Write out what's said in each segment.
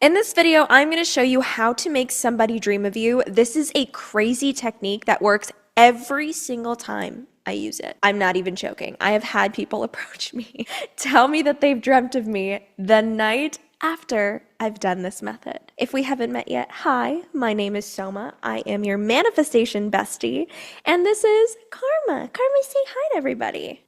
In this video, I'm going to show you how to make somebody dream of you. This is a crazy technique that works every single time I use it. I'm not even joking. I have had people approach me, tell me that they've dreamt of me the night after I've done this method. If we haven't met yet, hi, my name is Soma. I am your manifestation bestie, and this is Karma. Karma, say hi to everybody.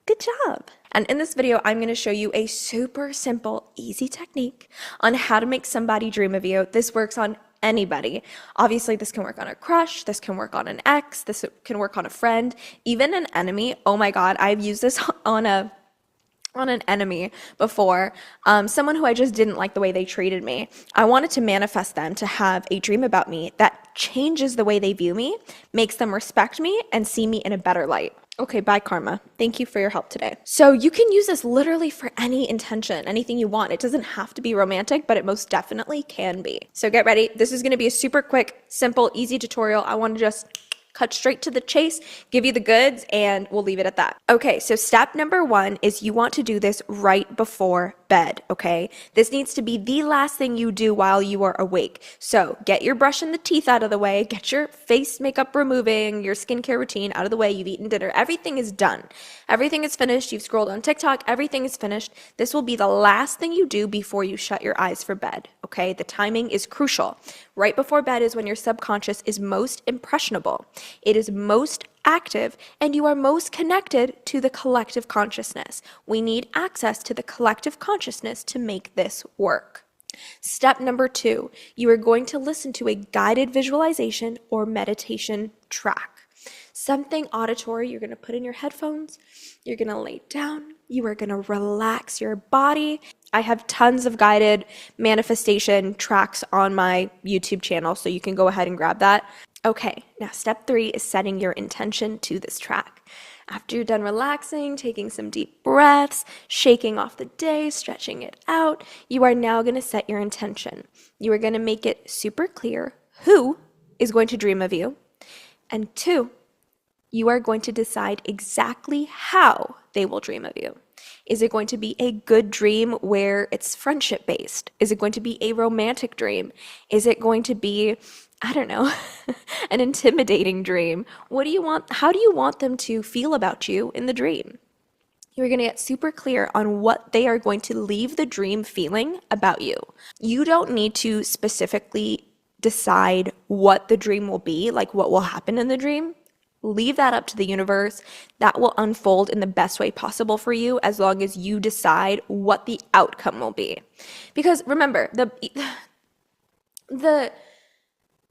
Good job. And in this video, I'm going to show you a super simple, easy technique on how to make somebody dream of you. This works on anybody. Obviously, this can work on a crush, this can work on an ex, this can work on a friend, even an enemy. Oh my God, I've used this on an enemy before, someone who I just didn't like the way they treated me. I wanted to manifest them to have a dream about me that changes the way they view me, makes them respect me, and see me in a better light. Okay, bye Karma. Thank you for your help today. So you can use this literally for any intention, anything you want. It doesn't have to be romantic, but it most definitely can be. So get ready. This is going to be a super quick, simple, easy tutorial. I want to just cut straight to the chase, give you the goods, and we'll leave it at that. Okay, so step number 1 is you want to do this right before bed, okay? This needs to be the last thing you do while you are awake. So get your brush and the teeth out of the way, get your face makeup removing, your skincare routine out of the way, you've eaten dinner, everything is done. Everything is finished, you've scrolled on TikTok, everything is finished. This will be the last thing you do before you shut your eyes for bed, okay? The timing is crucial. Right before bed is when your subconscious is most impressionable. It is most active, and you are most connected to the collective consciousness. We need access to the collective consciousness to make this work. Step number 2, you are going to listen to a guided visualization or meditation track. Something auditory you're going to put in your headphones, you're going to lay down, you are going to relax your body. I have tons of guided manifestation tracks on my YouTube channel, so you can go ahead and grab that. Okay, now step 3 is setting your intention to this track. After you're done relaxing, taking some deep breaths, shaking off the day, stretching it out, you are now going to set your intention. You are going to make it super clear who is going to dream of you, and 2, you are going to decide exactly how they will dream of you. Is it going to be a good dream where it's friendship based? Is it going to be a romantic dream? Is it going to be, I don't know, an intimidating dream? What do you want? How do you want them to feel about you in the dream? You're going to get super clear on what they are going to leave the dream feeling about you. You don't need to specifically decide what the dream will be, like what will happen in the dream. Leave that up to the universe. That will unfold in the best way possible for you as long as you decide what the outcome will be. Because remember, the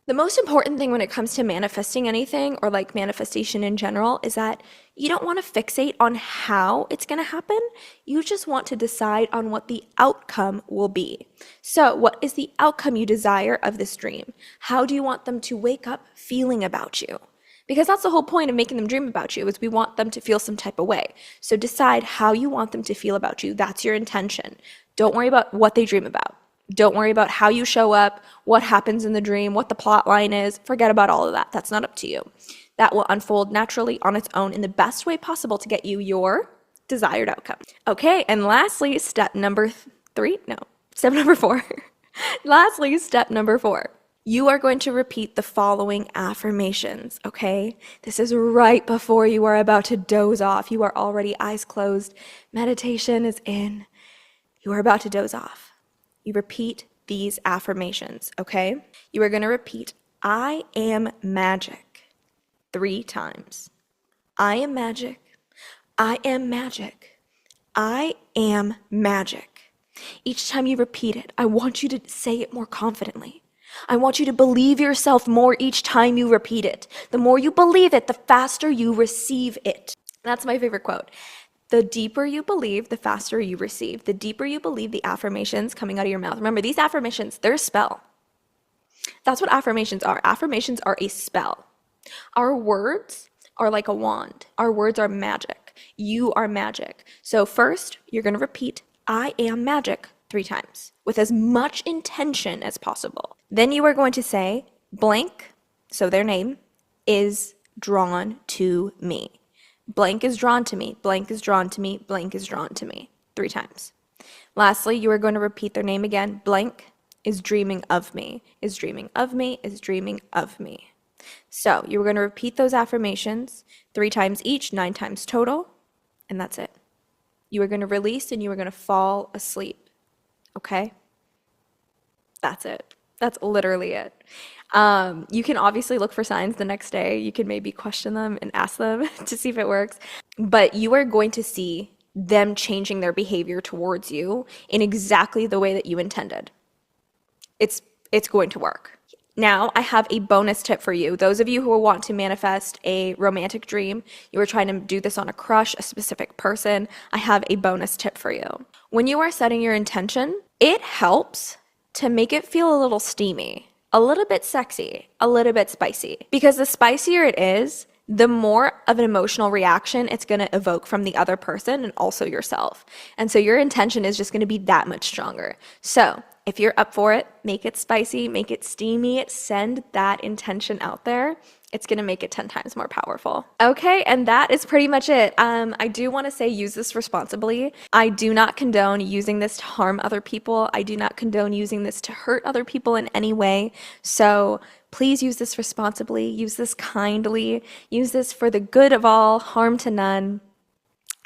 most important thing when it comes to manifesting anything or like manifestation in general is that you don't want to fixate on how it's going to happen. You just want to decide on what the outcome will be. So what is the outcome you desire of this dream? How do you want them to wake up feeling about you? Because that's the whole point of making them dream about you, is we want them to feel some type of way. So decide how you want them to feel about you. That's your intention. Don't worry about what they dream about. Don't worry about how you show up, what happens in the dream, what the plot line is. Forget about all of that. That's not up to you. That will unfold naturally on its own in the best way possible to get you your desired outcome. Okay, and lastly, step number 4. Lastly, step number 4. You are going to repeat the following affirmations, okay? This is right before you are about to doze off. You are already eyes closed. Meditation is in. You are about to doze off. You repeat these affirmations, okay? You are going to repeat, I am magic, 3 times. I am magic. I am magic. I am magic. Each time you repeat it, I want you to say it more confidently. I want you to believe yourself more each time you repeat it. The more you believe it, the faster you receive it. That's my favorite quote. The deeper you believe, the faster you receive. The deeper you believe the affirmations coming out of your mouth. Remember, these affirmations, they're a spell. That's what affirmations are. Affirmations are a spell. Our words are like a wand. Our words are magic. You are magic. So first, you're going to repeat, I am magic, 3 times with as much intention as possible. Then you are going to say, blank, so their name, is drawn to me. Blank is drawn to me, blank is drawn to me, blank is drawn to me, 3 times. Lastly, you are going to repeat their name again. Blank is dreaming of me, is dreaming of me, is dreaming of me. So you're going to repeat those affirmations 3 times each, 9 times total, and that's it. You are going to release and you are going to fall asleep. Okay? That's it. That's literally it. You can obviously look for signs the next day. You can maybe question them and ask them to see if it works. But you are going to see them changing their behavior towards you in exactly the way that you intended. It's going to work. Now, I have a bonus tip for you. Those of you who want to manifest a romantic dream, you are trying to do this on a crush, a specific person, I have a bonus tip for you. When you are setting your intention, it helps to make it feel a little steamy, a little bit sexy, a little bit spicy. Because the spicier it is, the more of an emotional reaction it's going to evoke from the other person and also yourself. And so your intention is just going to be that much stronger. So if you're up for it, make it spicy, make it steamy, send that intention out there. It's going to make it 10 times more powerful. Okay, and that is pretty much it. I do want to say use this responsibly. I do not condone using this to harm other people. I do not condone using this to hurt other people in any way. So please use this responsibly, use this kindly, use this for the good of all, harm to none.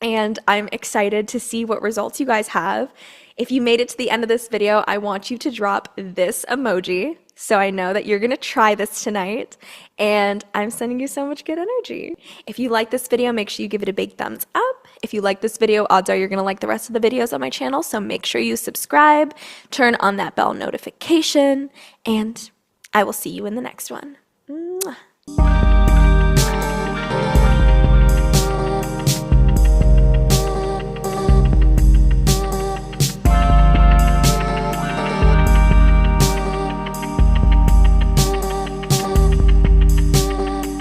And I'm excited to see what results you guys have. If you made it to the end of this video, I want you to drop this emoji so I know that you're gonna try this tonight, and I'm sending you so much good energy. If you like this video, make sure you give it a big thumbs up. If you like this video, odds are you're gonna like the rest of the videos on my channel, so make sure you subscribe, turn on that bell notification, and I will see you in the next one. Mwah.